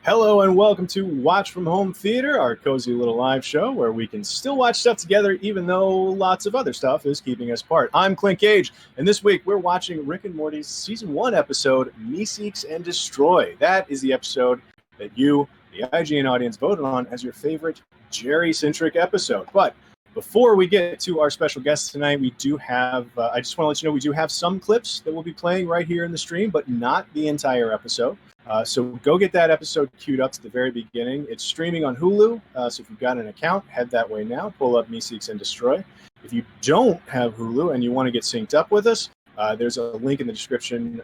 Hello and welcome to Watch from Home Theater, our cozy little live show where we can still watch stuff together even though lots of other stuff is keeping us apart. I'm Clint Cage, and this week we're watching Rick and Morty's Season 1 episode, Meeseeks and Destroy. That is the episode that you, the IGN audience, voted on as your favorite Jerry-centric episode. But before we get to our special guest tonight, we do have, I just want to let you know, we do have some clips that we'll be playing right here in the stream, but not the entire episode. So go get that episode queued up to the very beginning. It's streaming on Hulu, so if you've got an account, head that way now. Pull up Meeseeks and Destroy. If you don't have Hulu and you want to get synced up with us, there's a link in the description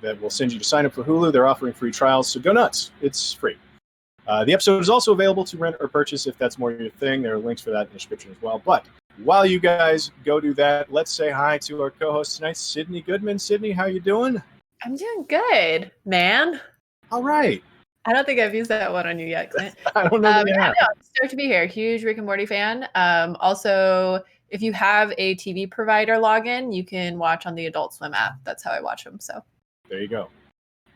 that will send you to sign up for Hulu. They're offering free trials, so go nuts. It's free. The episode is also available to rent or purchase if that's more your thing. There are links for that in the description as well. But while you guys go do that, let's say hi to our co-host tonight, Sydney Goodman. Sydney, how you doing? I'm doing good, man. All right. I don't think I've used that one on you yet, Clint. I don't know. I'm stoked to be here. Huge Rick and Morty fan. Also, if you have a TV provider login, you can watch on the Adult Swim app. That's how I watch them. So there you go.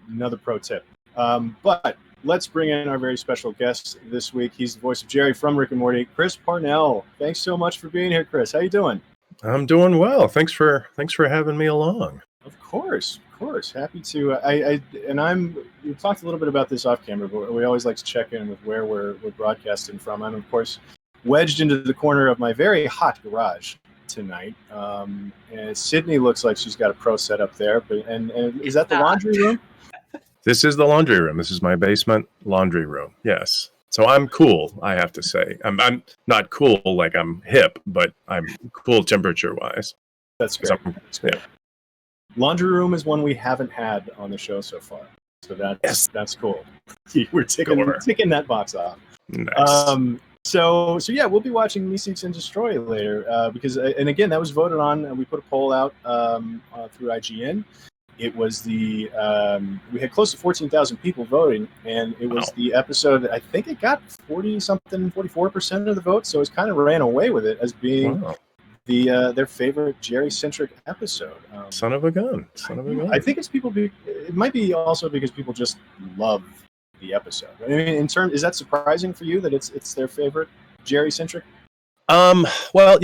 Another pro tip. But let's bring in our very special guest this week. He's the voice of Jerry from Rick and Morty, Chris Parnell. Thanks so much for being here, Chris. How you doing? I'm doing well. Thanks for having me along. Of course. Happy to. We talked a little bit about this off camera, but we always like to check in with where we're broadcasting from. I'm, of course, wedged into the corner of my very hot garage tonight. And Sydney looks like she's got a pro setup there. And is that the laundry room? This is the laundry room. This is my basement laundry room. Yes. So I'm cool, I have to say. I'm not cool like I'm hip, but I'm cool temperature-wise. That's great. Yeah. Laundry room is one we haven't had on the show so far, so that's cool. We're ticking that box off. Nice. So yeah, we'll be watching Meeseeks and Destroy later because, and again, that was voted on, and we put a poll out through IGN. It was we had close to 14,000 people voting, and it was the episode. I think it got 44% of the vote, so it kind of ran away with it as being. Wow. Their favorite Jerry-centric episode. Son of a gun. I think it's it might be also because people just love the episode. I mean, is that surprising for you that it's their favorite Jerry-centric? Well,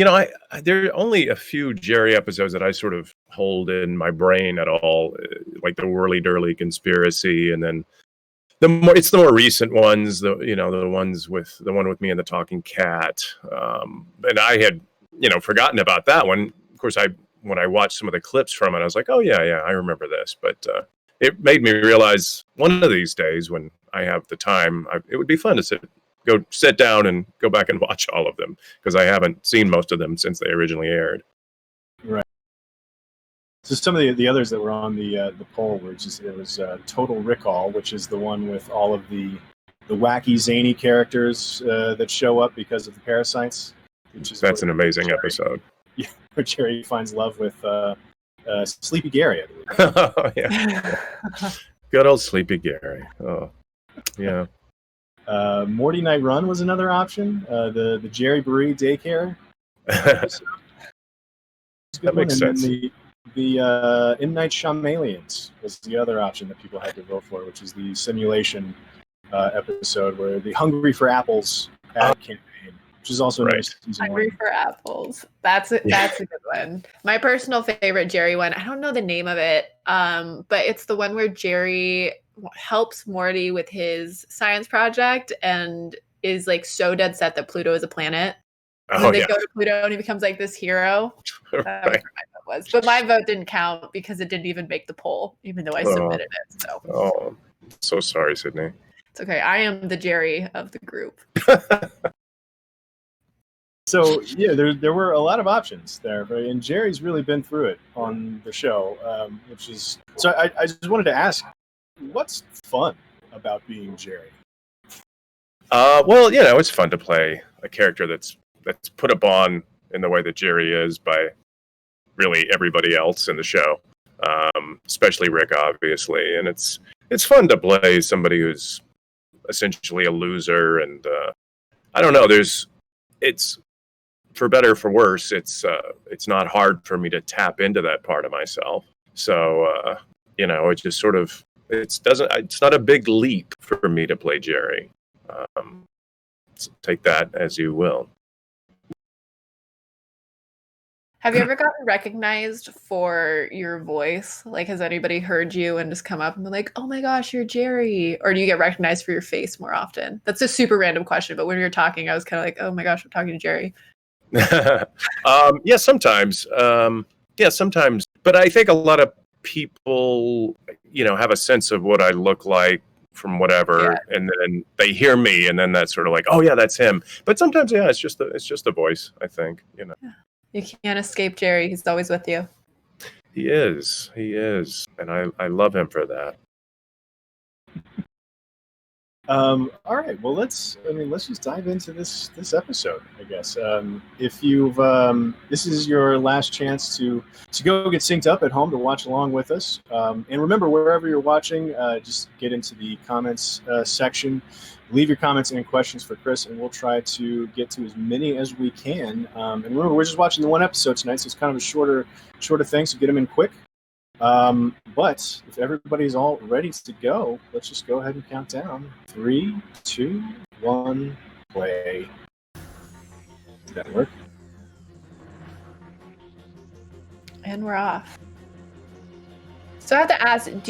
there are only a few Jerry episodes that I sort of hold in my brain at all, like the Whirly-Durly Conspiracy, and then it's the more recent ones, the ones with the one with me and the talking cat. And I had forgotten about that one. Of course, when I watched some of the clips from it, I was like, oh, yeah, I remember this. But it made me realize one of these days when I have the time, it would be fun to sit down and go back and watch all of them, because I haven't seen most of them since they originally aired. Right. So some of the others that were on the poll were it was Total Recall, which is the one with all of the wacky, zany characters that show up because of the parasites. That's an amazing episode. Yeah, where Jerry finds love with Sleepy Gary, I believe. Oh, yeah. Good old Sleepy Gary. Oh, yeah. Morty Night Run was another option. The Jerry Brie daycare. That makes sense. The M. Night Shyamalan was the other option that people had to vote for, which is the simulation episode where the Hungry for Apples ad campaign. Which is also nice. Hungry for Apples. That's a good one. My personal favorite Jerry one, I don't know the name of it, but it's the one where Jerry helps Morty with his science project and is like so dead set that Pluto is a planet. And then they go to Pluto and he becomes like this hero. Right. That was where my vote was. But my vote didn't count because it didn't even make the poll, even though I submitted it. So sorry, Sydney. It's okay. I am the Jerry of the group. So yeah, there were a lot of options there, right? And Jerry's really been through it on the show, which is so. I just wanted to ask, what's fun about being Jerry? Well, it's fun to play a character that's put upon in the way that Jerry is by really everybody else in the show, especially Rick, obviously. And it's fun to play somebody who's essentially a loser, and I don't know. It's for better or for worse. It's not hard for me to tap into that part of myself. So it just sort of it's not a big leap for me to play Jerry. So take that as you will. Have you ever gotten recognized for your voice? Like, has anybody heard you and just come up and be like, "Oh my gosh, you're Jerry"? Or do you get recognized for your face more often? That's a super random question, but when you're talking, I was kind of like, "Oh my gosh, I'm talking to Jerry." Yeah, sometimes. Sometimes. But I think a lot of people, have a sense of what I look like from whatever, and then they hear me, and then that's sort of like, oh yeah, that's him. But sometimes, yeah, it's just the voice. I think, Yeah. You can't escape Jerry. He's always with you. He is, and I love him for that. All right. Well, let's just dive into this episode, I guess. If you've this is your last chance to go get synced up at home to watch along with us. And remember, wherever you're watching, just get into the comments section. Leave your comments and questions for Chris, and we'll try to get to as many as we can. And remember, we're just watching the one episode tonight, so it's kind of a shorter thing, so get them in quick. But if everybody's all ready to go, let's just go ahead and count down. 3, 2, 1, play. Did that work? And we're off. So I have to ask, would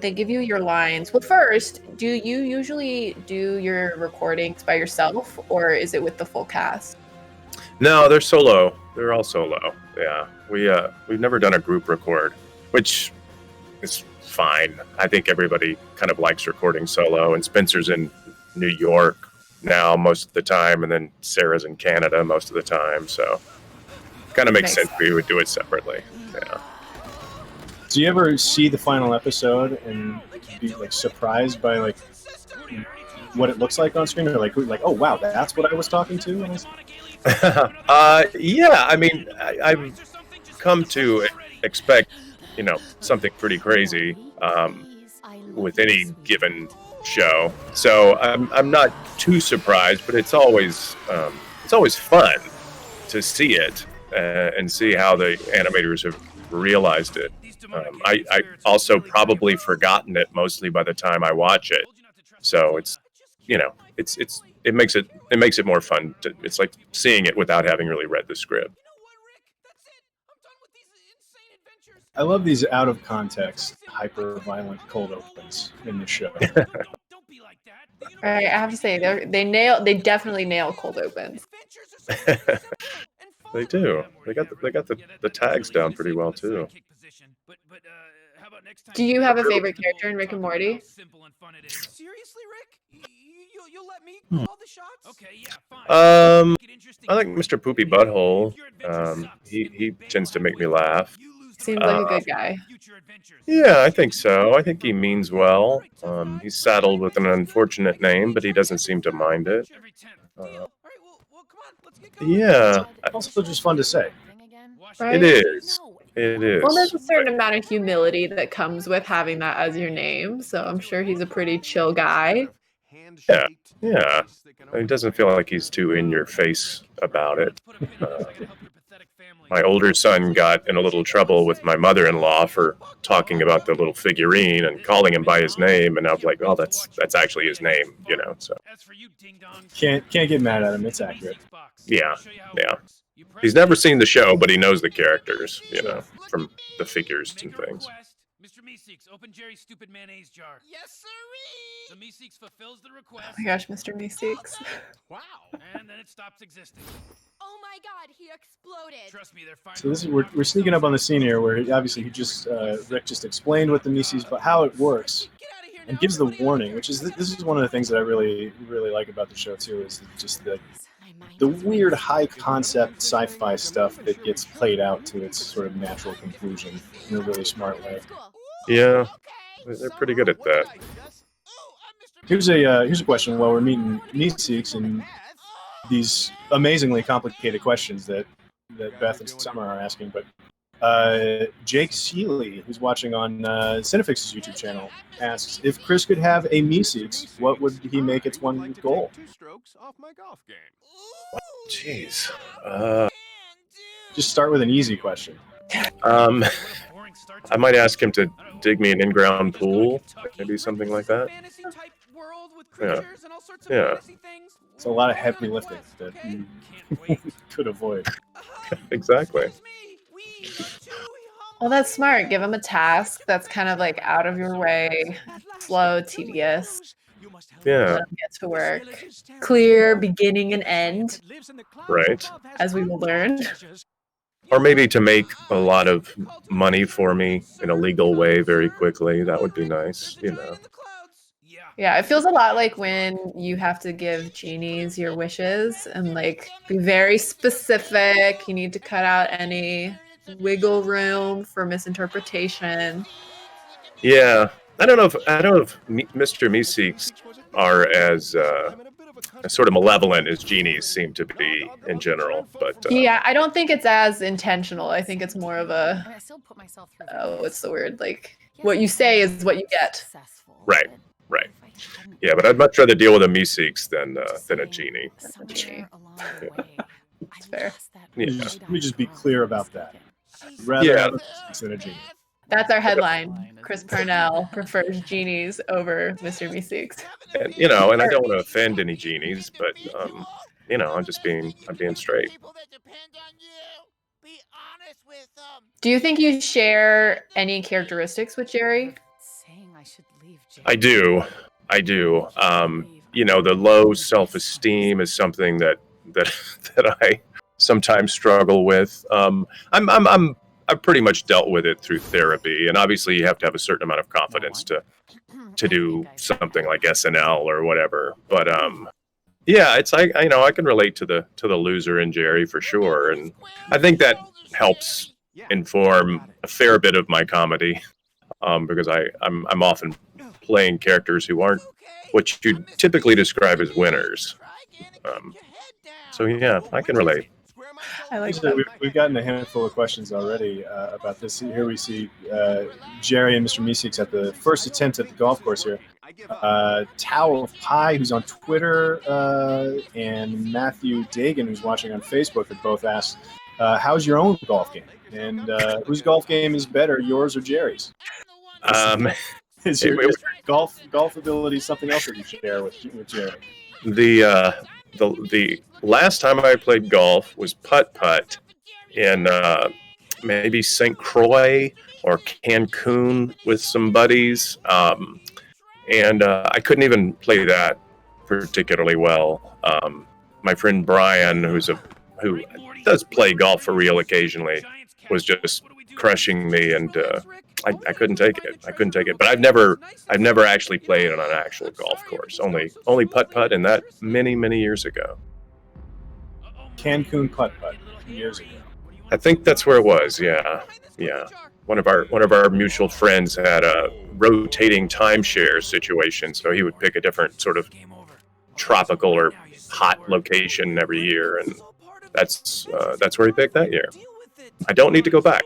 they give you your lines? Well, first, do you usually do your recordings by yourself, or is it with the full cast? No, they're solo. They're all solo. Yeah. We've never done a group record, which is fine. I think everybody kind of likes recording solo, and Spencer's in New York now most of the time, and then Sarah's in Canada most of the time, so kind of makes sense we would do it separately. Yeah. Do you ever see the final episode and be like surprised by like what it looks like on screen, or like oh wow, that's what I was talking to? Yeah, I mean, I've come to expect, something pretty crazy with any given show. So I'm not too surprised, but it's always fun to see it and see how the animators have realized it. I also probably forgotten it mostly by the time I watch it. So it's it makes it more fun. It's like seeing it without having really read the script. I love these out of context, hyper violent cold opens in the show. Right, I have to say they definitely nail cold opens. They do. They got the tags down pretty well too. Do you have a favorite character in Rick and Morty? Seriously, Rick? You'll let me call the shots? Okay, yeah, fine. I like Mr. Poopy Butthole. He tends to make me laugh. Seems like a good guy. Yeah, I think so. I think he means well. He's saddled with an unfortunate name, but he doesn't seem to mind it. Yeah. Also just fun to say. Right? It is. It is. Well, there's a certain amount of humility that comes with having that as your name, so I'm sure he's a pretty chill guy. Yeah. He doesn't feel like he's too in your face about it. My older son got in a little trouble with my mother-in-law for talking about the little figurine and calling him by his name, and I was like, "Oh, that's actually his name," So Can't get mad at him. It's accurate. Yeah. He's never seen the show, but he knows the characters, from the figures and things. Mr. Meeseeks, open Jerry's stupid mayonnaise jar. Yes, sirree! The Meeseeks fulfills the request. Oh my gosh, Mr. Meeseeks. Wow. And then it stops existing. Oh my god, he exploded. Trust me, they're fine. So this is we're sneaking up on the scene here where Rick just explained what the Meeseeks, but how it works, and gives the warning, which is this is one of the things that I really like about the show too, is just the weird high concept sci-fi stuff that gets played out to its sort of natural conclusion in a really smart way. Yeah, they're pretty good at that. Here's a question while we're meeting Meeseeks and these amazingly complicated questions that Beth and Summer are asking, but Jake Seeley, who's watching on Cinefix's YouTube channel, asks, if Chris could have a Meeseeks, what would he make its one goal? Jeez. Just start with an easy question. I might ask him to dig me an in-ground pool, maybe something like that. Yeah. Yeah. It's a lot of heavy lifting that you could avoid. Exactly. Well, that's smart. Give him a task that's kind of like out of your way, slow, tedious. Yeah. Let him get to work. Clear beginning and end, Right. as we will learn. Or maybe to make a lot of money for me in a legal way very quickly. That would be nice, you know. Yeah, it feels a lot like when you have to give genies your wishes and like be very specific. You need to cut out any wiggle room for misinterpretation. Yeah. I don't know if Mr. Meeseeks are as sort of malevolent as genies seem to be in general, but Yeah, I don't think it's as intentional. I think it's more of a I still put myself through what's the word? Like what you say is what you get. Right. Yeah, but I'd much rather deal with a Meeseeks than a genie. It's fair. Yeah. Let me just be clear about that. Rather Yeah. have a Meeseeks than a genie. That's our headline. Chris Parnell prefers genies over Mr. Meeseeks. And, you know, and I don't want to offend any genies, but you know, I'm being straight. Do you think you share any characteristics with Jerry? I do. You know, the low self-esteem is something that I sometimes struggle with. I've pretty much dealt with it through therapy, and obviously you have to have a certain amount of confidence to do something like SNL or whatever. But yeah, it's like, you know, I can relate to the loser in Jerry for sure, and I think that helps inform a fair bit of my comedy, because I'm often playing characters who aren't what you typically describe as winners. So yeah, I can relate. I like So that. we've gotten a handful of questions already about this. Here we see Jerry and Mr. Meeseeks at the first attempt at the golf course here. Towel of Pie, who's on Twitter, and Matthew Dagan, who's watching on Facebook, have both asked, how's your own golf game? And whose golf game is better, yours or Jerry's? Is your golf ability something else that you share with Jerry? The last time I played golf was putt-putt in maybe St. Croix or Cancun with some buddies, and I couldn't even play that particularly well. My friend Brian, who does play golf for real occasionally, was just crushing me, and I couldn't take it. But I've never actually played on an actual golf course. Only putt-putt, and that many years ago. Cancun putt-putt years ago. I think that's where it was. Yeah. One of our mutual friends had a rotating timeshare situation, so he would pick a different sort of tropical or hot location every year, and that's where he picked that year. I don't need to go back.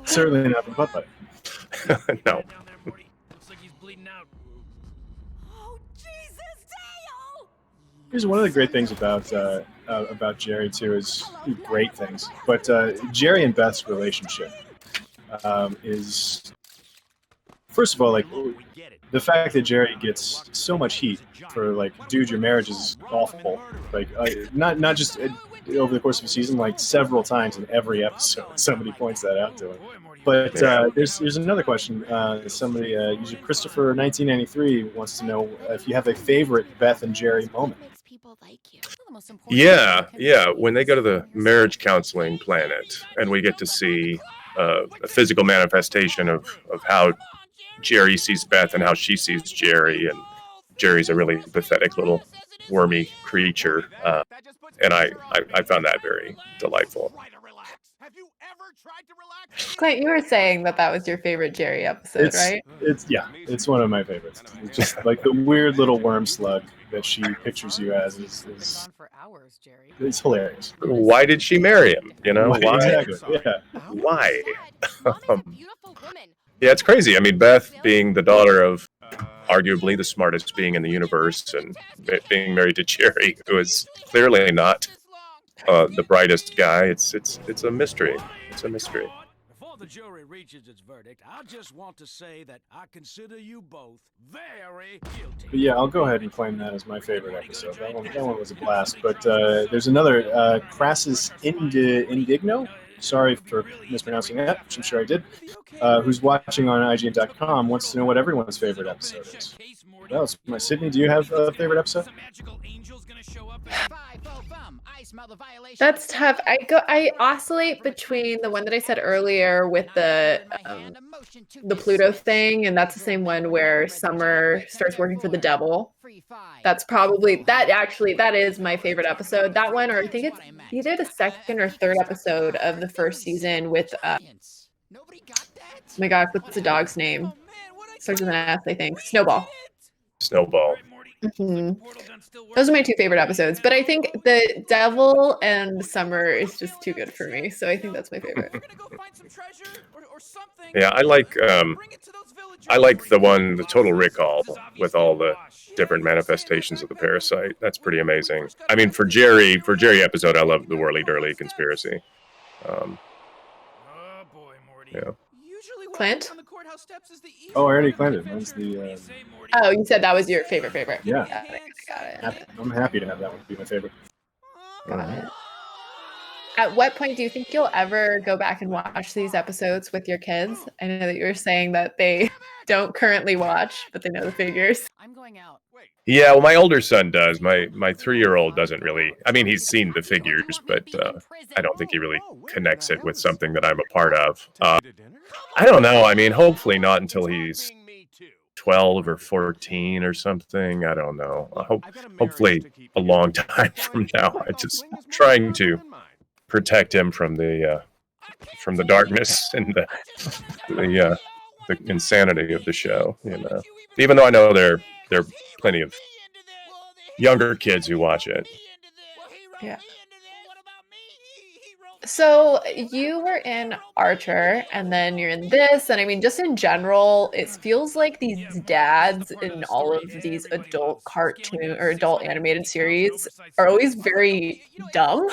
Certainly not the putt-putt. No. Here's one of the great things about Jerry too, is great things. But Jerry and Beth's relationship is, first of all, like the fact that Jerry gets so much heat for like, dude, your marriage is awful. Like not just over the course of a season, like several times in every episode, somebody points that out to him. But there's another question. Somebody, user Christopher 1993 wants to know if you have a favorite Beth and Jerry moment. Yeah. When they go to the marriage counseling planet, and we get to see a physical manifestation of how Jerry sees Beth and how she sees Jerry, and Jerry's a really pathetic little wormy creature, and I found that very delightful. Clint, you were saying that was your favorite Jerry episode, right? It's one of my favorites. It's just like the weird little worm slug that she pictures you as is it's hilarious. Why did she marry him? You know, why? Exactly. Yeah. Why? Yeah, it's crazy. I mean, Beth being the daughter of arguably the smartest being in the universe, and being married to Jerry, who is clearly not the brightest guy. It's a mystery. It's a mystery. Before the jury reaches its verdict, I just want to say that I consider you both very guilty. But yeah, I'll go ahead and claim that as my favorite episode. That one was a blast. But there's another, Crassus Indigno. Sorry for mispronouncing that, which I'm sure I did. Who's watching on IGN.com wants to know what everyone's favorite episode is. That was my Sydney. Do you have a favorite episode? That's tough. I oscillate between the one that I said earlier with the Pluto thing, and that's the same one where Summer starts working for the devil. That's probably that is my favorite episode. That one, or I think it's either the second or third episode of the first season with oh my god, what's the dog's name? Starts with an S, I think. Snowball. Mm-hmm. Those are my two favorite episodes, but I think the devil and Summer is just too good for me, so I think that's my favorite. Yeah, I like the Total Recall with all the different manifestations of the parasite. That's pretty amazing. I mean, for Jerry episode, I love the Whirly Durly conspiracy. Yeah. Clint? Oh, I already claimed it. That's the. Oh, you said that was your favorite. Yeah. Got it. I'm happy to have that one be my favorite. Got it. At what point do you think you'll ever go back and watch these episodes with your kids? I know that you were saying that they don't currently watch, but they know the figures. I'm going out. Yeah, well, my older son does. My 3-year-old doesn't really. I mean, he's seen the figures, but I don't think he really connects it with something that I'm a part of. I don't know. I mean, hopefully not until he's 12 or 14 or something. I don't know. Hopefully a long time from now. I'm just trying to protect him from the darkness and the insanity of the show. You know, even though I know there are plenty of younger kids who watch it. Yeah. So you were in Archer, and then you're in this, and I mean, just in general, it feels like these dads in all of these adult cartoon or adult animated series are always very dumb.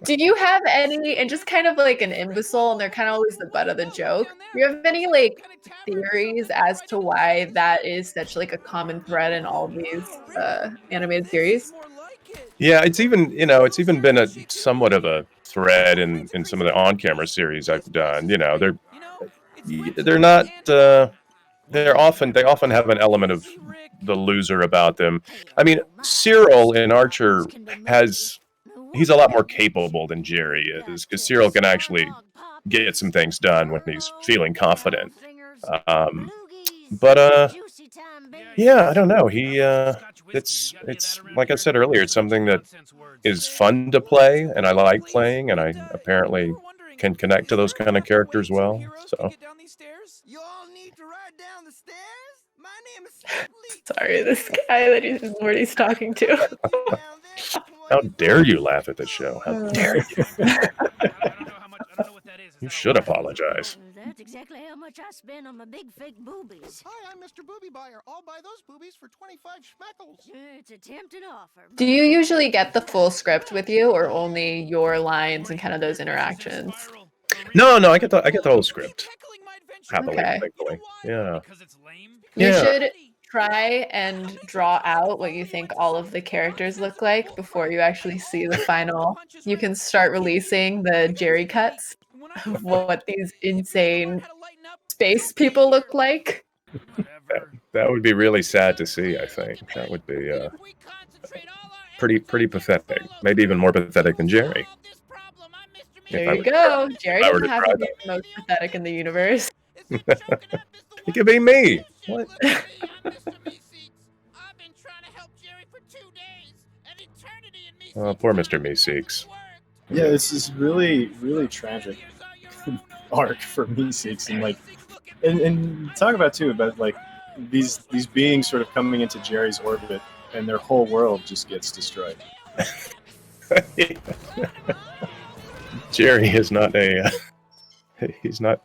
Do you have any, and just kind of like an imbecile, and they're kind of always the butt of the joke? Do you have any like theories as to why that is such like a common thread in all of these animated series? Yeah, it's even been a somewhat of a thread in some of the on-camera series I've done. You know, they're not they often have an element of the loser about them. I mean, Cyril in Archer he's a lot more capable than Jerry is, because Cyril can actually get some things done when he's feeling confident. Yeah, I don't know. It's like I said earlier, it's something that is fun to play, and I like playing, and I apparently can connect to those kind of characters well. So. Sorry, this guy that Morty's talking to. How dare you laugh at the show? How dare you? You should apologize. That's exactly how much I spend on my big fake boobies. Hi, I'm Mr. Booby Buyer. I'll buy those boobies for 25 schmeckles. It's a tempting offer. Do you usually get the full script with you, or only your lines and kind of those interactions? No, I get the whole script. Happily, Okay. thankfully. Yeah. You should try and draw out what you think all of the characters look like before you actually see the final. You can start releasing the Jerry cuts of what these insane space people look like. That would be really sad to see, I think. That would be pretty pathetic. Maybe even more pathetic than Jerry. There you go. Jerry I were doesn't to have try to be the most pathetic in the universe. It could be me. What? Oh, poor Mr. Meeseeks. Yeah, this is really, really tragic arc for Meeseeks, and talk about too about like these beings sort of coming into Jerry's orbit, and their whole world just gets destroyed. Jerry is not he's not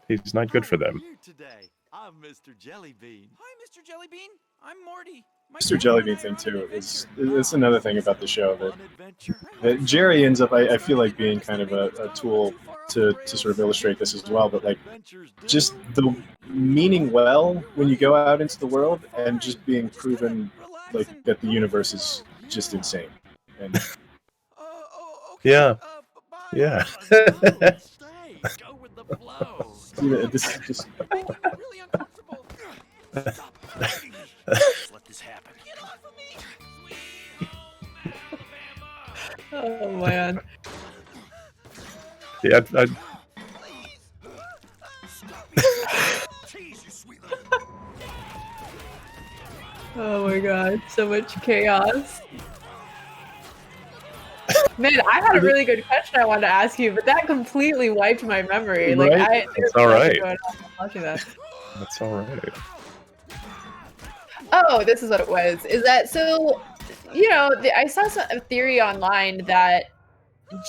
good for them. Today, I'm Mr. Jellybean. Hi, Mr. Jellybean. I'm Morty. Mr. Jellybean thing too is it's another thing about the show that Jerry ends up. I feel like being kind of a tool to sort of illustrate this as well. But like just the meaning well when you go out into the world and just being proven like that the universe is just insane. And Yeah. Yeah. Go with the flow. this is just Really uncomfortable. Let this happen. Get off of me! Oh man. Yeah. Oh my god, so much chaos. Man, I had a really good question I wanted to ask you, but that completely wiped my memory. Like, Right? there's all nothing right. going on watching that. That's all right. Oh, this is what it was. Is that so? You know, I saw a theory online that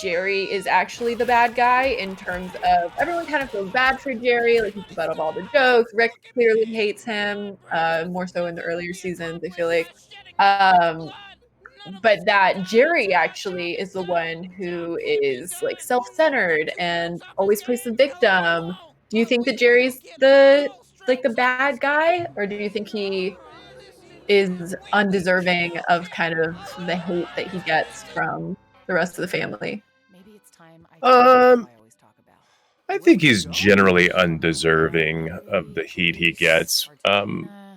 Jerry is actually the bad guy in terms of everyone kind of feels bad for Jerry, like he's the butt of all the jokes. Rick clearly hates him, more so in the earlier seasons, I feel like. But that Jerry actually is the one who is like self-centered and always plays the victim. Do you think that Jerry's the bad guy, or do you think he is undeserving of kind of the hate that he gets from the rest of the family? Maybe it's time I think he's generally undeserving of the heat he gets.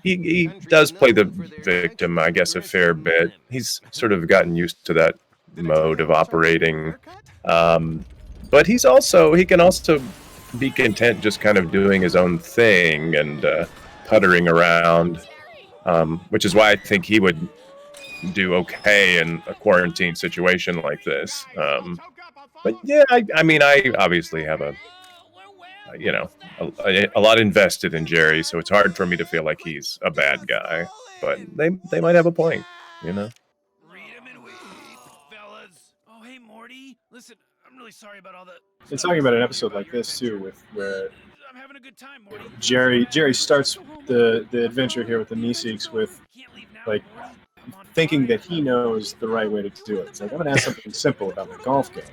He does play the victim, I guess, a fair bit. He's sort of gotten used to that mode of operating. But he can also be content just kind of doing his own thing and puttering around, which is why I think he would do okay in a quarantine situation like this. But yeah, I mean, I obviously have a lot invested in Jerry, so it's hard for me to feel like he's a bad guy. But they might have a point, you know. Read 'em and weep, fellas. Oh, hey, Morty. Listen, I'm really sorry about all the. and talking about an episode like this too, with where I'm having a good time, Morty. Jerry starts the adventure here with the Meeseeks with like thinking that he knows the right way to do it. It's like, I'm gonna ask something simple about my golf game.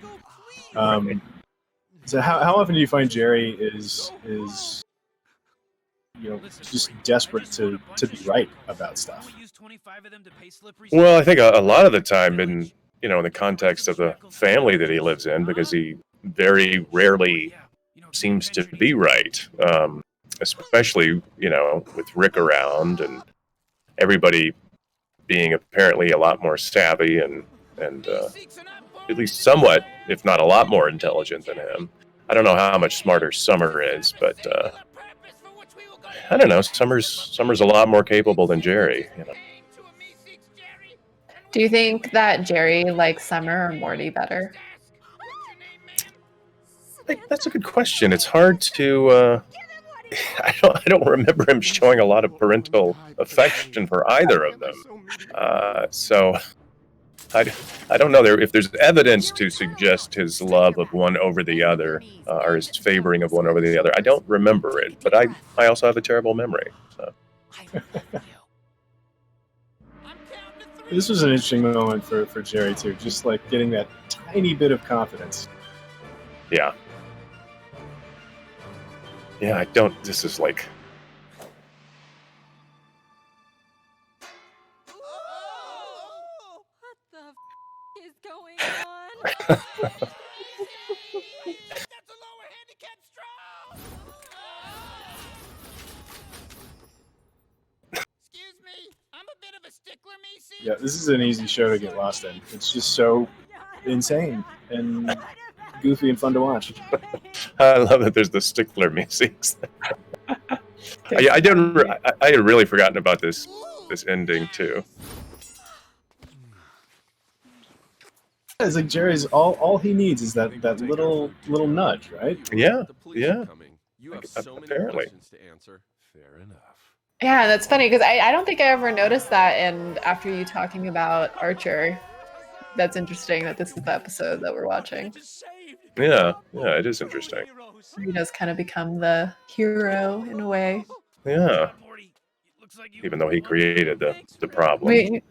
So how often do you find Jerry is just desperate to be right about stuff? Well, I think a lot of the time in the context of the family that he lives in, because he very rarely seems to be right, especially with Rick around and everybody being apparently a lot more savvy and at least somewhat, if not a lot more intelligent than him. I don't know how much smarter Summer is, but I don't know. Summer's a lot more capable than Jerry. Do you think that Jerry likes Summer or Morty better? That's a good question. It's hard to. I don't remember him showing a lot of parental affection for either of them. So I don't know if there's evidence to suggest his love of one over the other, or his favoring of one over the other. I don't remember it, but I also have a terrible memory. So. This was an interesting moment for Jerry too, just like getting that tiny bit of confidence. Yeah. Yeah, this is like... What the is going on? That's a lower handicap straw. Excuse me, I'm a bit of a stickler, Meeseeks. Yeah, this is an easy show to get lost in. It's just so insane and goofy and fun to watch. I love that there's the stickler Meeseeks. I had really forgotten about this ending too. It's like Jerry's all he needs is that little nudge, right? Yeah, The police yeah. are coming. You have so many Apparently. questions to answer. Fair enough. Yeah, that's funny because I don't think I ever noticed that. And after you talking about Archer, that's interesting that this is the episode that we're watching. Yeah, it is interesting. He does kind of become the hero in a way. Yeah. even though he created the problem. Wait,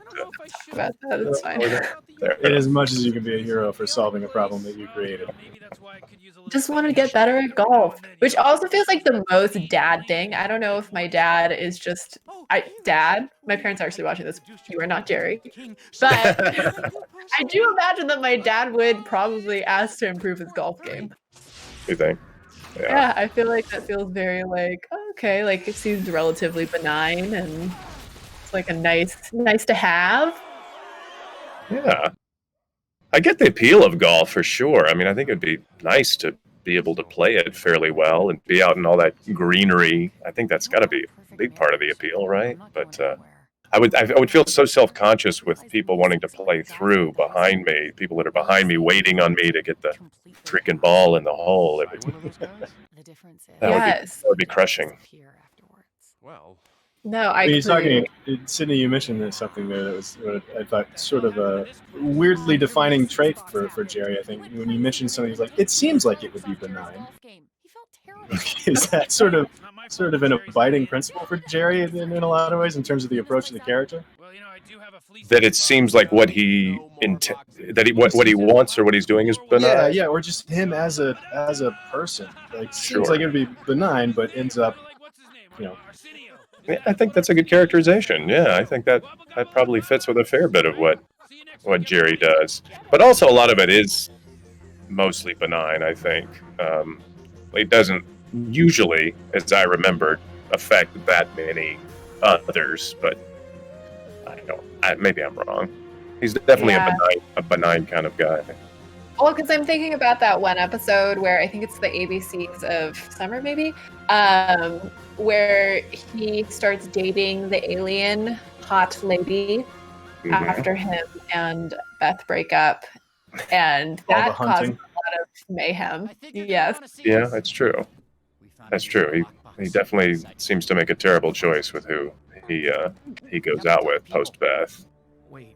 about that. It's fine. In as much as you can be a hero for solving a problem that you created. Just want to get better at golf, which also feels like the most dad thing. I don't know if my dad is just dad. My parents are actually watching this. You are not Jerry, but I do imagine that my dad would probably ask to improve his golf game. You think? Yeah, I feel like that feels very like okay, like it seems relatively benign and it's like a nice to have. Yeah. I get the appeal of golf for sure. I mean, I think it'd be nice to be able to play it fairly well and be out in all that greenery. I think that's got to be a big part of the appeal, right? But I would feel so self-conscious with people wanting to play through behind me, people that are behind me waiting on me to get the freaking ball in the hole. It would be crushing. Well, No, When you're talking, Sydney, you mentioned something there that was what I thought sort of a weirdly defining trait for Jerry. I think when you mentioned something, he's like, it seems like it would be benign. Is that sort of an abiding principle for Jerry in a lot of ways in terms of the approach to the character? That it seems like what he what he wants or what he's doing is benign. Yeah, or just him as a person. Like seems Sure. like it would be benign, but ends up, Yeah, I think that's a good characterization. Yeah, I think that probably fits with a fair bit of what Jerry does. But also a lot of it is mostly benign, I think. It doesn't usually, as I remember, affect that many others, but maybe I'm wrong. He's definitely a benign kind of guy. Well, because I'm thinking about that one episode where I think it's the ABCs of Summer, maybe, where he starts dating the alien hot lady after him and Beth break up, and that caused a lot of mayhem. Yes. Yeah, that's true. That's true. He definitely seems to make a terrible choice with who he goes out with post Beth.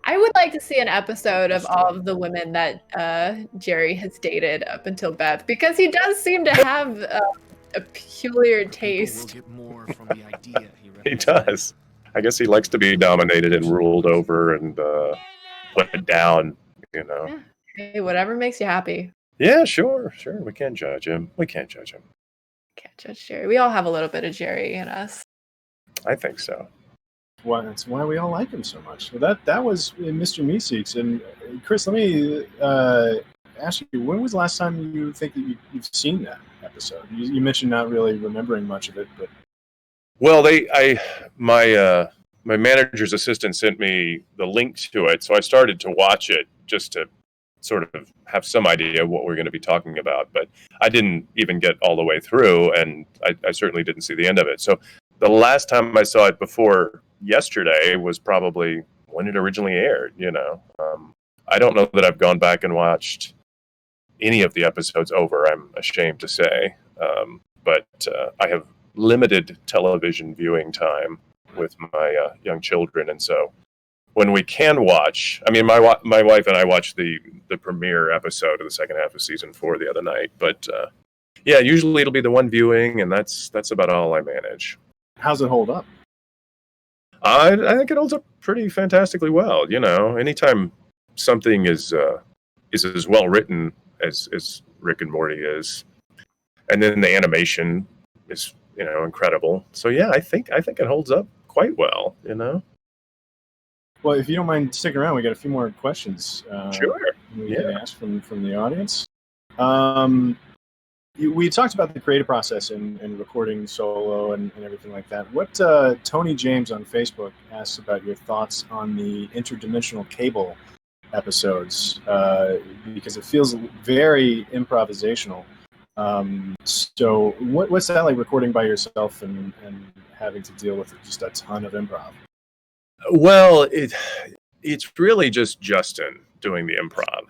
I would like to see an episode of all of the women that Jerry has dated up until Beth, because he does seem to have a peculiar taste. He does. I guess he likes to be dominated and ruled over and put down, Yeah. Hey, whatever makes you happy. Yeah, sure. We can't judge him. Can't judge Jerry. We all have a little bit of Jerry in us. I think so. Well, that's why we all like him so much. Well, that was Mr. Meeseeks. And Chris, let me ask you, when was the last time you think that you've seen that episode? You mentioned not really remembering much of it, but well, my manager's assistant sent me the link to it, so I started to watch it just to sort of have some idea of what we're going to be talking about. But I didn't even get all the way through, and I certainly didn't see the end of it. So the last time I saw it before yesterday was probably when it originally aired. I don't know that I've gone back and watched any of the episodes over, I'm ashamed to say, but I have limited television viewing time with my young children, and so when we can watch, I mean, my wife and I watched the premiere episode of the second half of season 4 the other night, but yeah, usually it'll be the one viewing, and that's about all I manage. How's it hold up? I think it holds up pretty fantastically well. Anytime something is as well written as Rick and Morty is, and then the animation is incredible. So yeah, I think it holds up quite well. Well, if you don't mind sticking around, we got a few more questions. Sure. We can ask from the audience. We talked about the creative process and recording solo and everything like that. What Tony James on Facebook asks about your thoughts on the interdimensional cable episodes, because it feels very improvisational. So what's that like, recording by yourself and having to deal with just a ton of improv? Well, it's really just Justin doing the improv.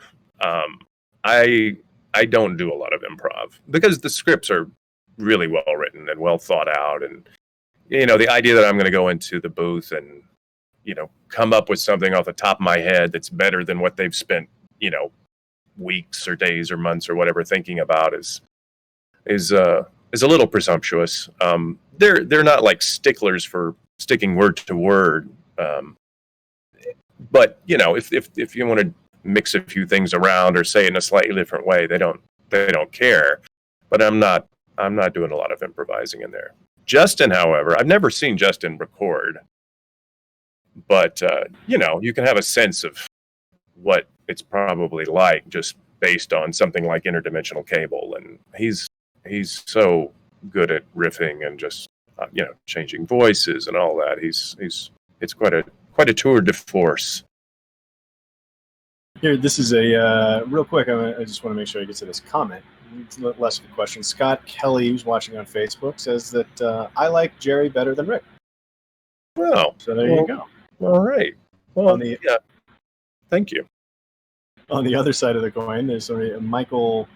I don't do a lot of improv because the scripts are really well written and well thought out, and the idea that I'm going to go into the booth and come up with something off the top of my head that's better than what they've spent weeks or days or months or whatever thinking about is a little presumptuous. They're not like sticklers for sticking word to word. But if you want to mix a few things around or say it in a slightly different way, they don't care. But I'm not doing a lot of improvising in there. Justin, however, I've never seen Justin record, but you can have a sense of what it's probably like just based on something like Interdimensional Cable, and he's so good at riffing and just changing voices and all that. It's quite a tour de force. Here, this is a real quick. I just want to make sure I get to this comment. It's less of a question. Scott Kelly, who's watching on Facebook, says that I like Jerry better than Rick. Well, so there you go. All right. Well, thank you. On the other side of the coin, there's Michael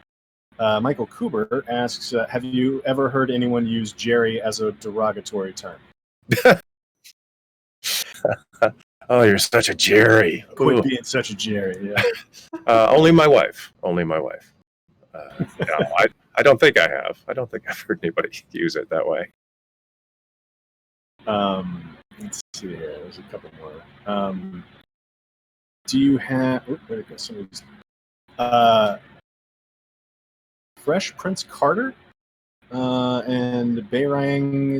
Cooper asks, have you ever heard anyone use Jerry as a derogatory term? Oh, you're such a Jerry. Quit being such a Jerry, yeah. Only my wife. No, I don't think I have. I don't think I've heard anybody use it that way. Let's see here. There's a couple more. Do you have... where'd it go? Somebody's... Fresh Prince Carter and Beirang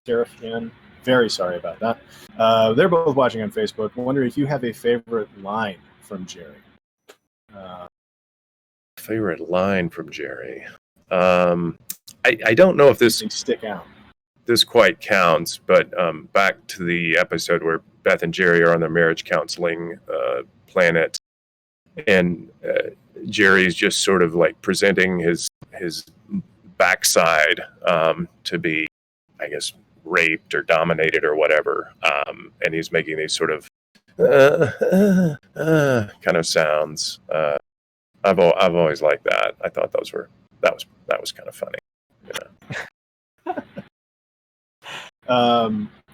Seraphian. Very sorry about that. They're both watching on Facebook. I wonder if you have a favorite line from Jerry. Favorite line from Jerry. I don't know if this stick out. This quite counts, but back to the episode where Beth and Jerry are on their marriage counseling planet, and Jerry's just sort of like presenting his backside to be, I guess, raped or dominated or whatever, and he's making these sort of kind of sounds. I've always liked that. I thought that was kind of funny.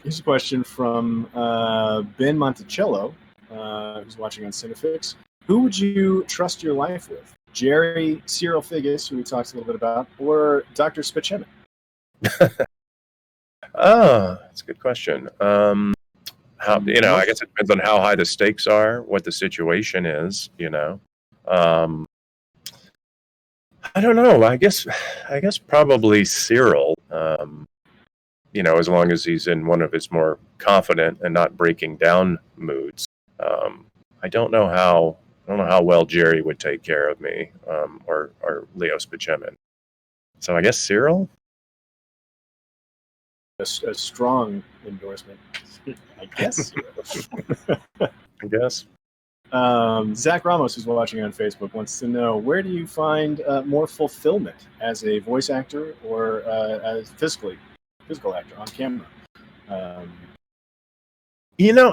Here's a question from Ben Monticello, who's watching on Cinefix. Who would you trust your life with? Jerry Cyril Figgis, who we talked a little bit about, or Dr. Spitchemin? Oh, that's a good question. I guess it depends on how high the stakes are, what the situation is, I don't know. I guess probably Cyril. As long as he's in one of his more confident and not breaking down moods. I don't know how well Jerry would take care of me, or Leo Spitchemin. So I guess Cyril. A strong endorsement, I guess. I guess. Zach Ramos, who's watching on Facebook, wants to know, where do you find more fulfillment as a voice actor or as physical actor on camera? I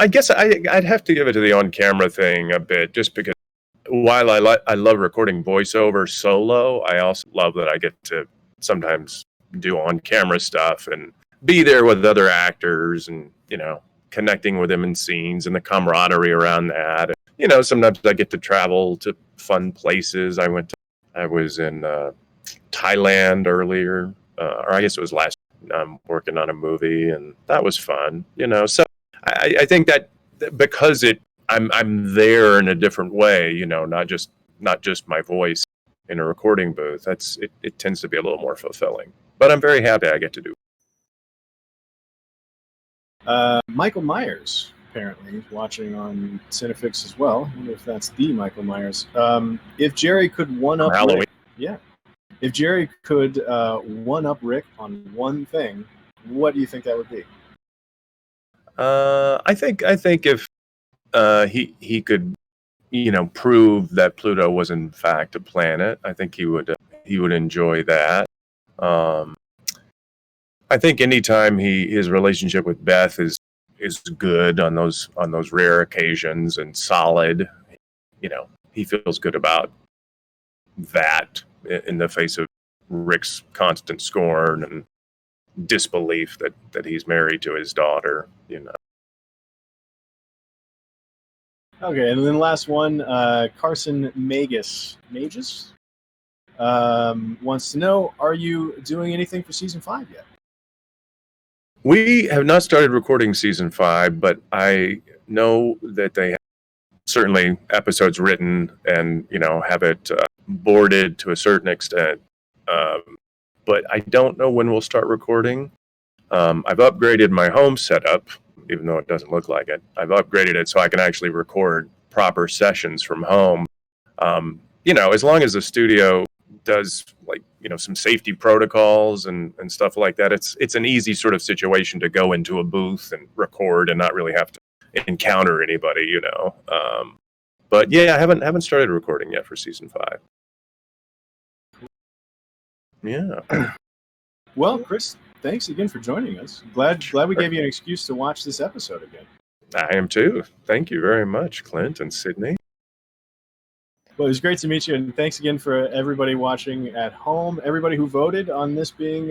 guess I'd have to give it to the on-camera thing a bit, just because while I love recording voiceover solo, I also love that I get to sometimes do on-camera stuff and be there with other actors and, connecting with them in scenes and the camaraderie around that. And, sometimes I get to travel to fun places. I was in Thailand earlier, or I guess it was last working on a movie, and that was fun, So I think that because I'm there in a different way, not just my voice in a recording booth. It tends to be a little more fulfilling. But I'm very happy I get to do. Michael Myers apparently is watching on Cinefix as well. I wonder if that's the Michael Myers. If Jerry could one-up Rick, if Jerry could one-up Rick on one thing, what do you think that would be? I think if he could, prove that Pluto was in fact a planet, I think he would enjoy that. I think anytime his relationship with Beth is good on those rare occasions and solid, he feels good about that in the face of Rick's constant scorn and disbelief that he's married to his daughter, Okay, and then last one, Carson Magus wants to know, are you doing anything for season 5 yet? We have not started recording season 5, but I know that they have certainly episodes written and, have it boarded to a certain extent. But I don't know when we'll start recording. I've upgraded my home setup, even though it doesn't look like it. I've upgraded it so I can actually record proper sessions from home. As long as the studio does some safety protocols and stuff like that, it's an easy sort of situation to go into a booth and record and not really have to encounter anybody, but yeah, I haven't started recording yet for season 5. Yeah. Well, Chris, thanks again for joining us. Glad we gave you an excuse to watch this episode again. I am too. Thank you very much, Clint and Sydney. Well, it was great to meet you, and thanks again for everybody watching at home, everybody who voted on this being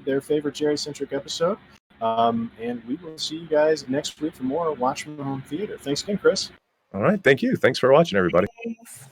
their favorite Jerry-centric episode. And we will see you guys next week for more Watch from Home Theater. Thanks again, Chris. All right. Thank you. Thanks for watching, everybody. Thanks.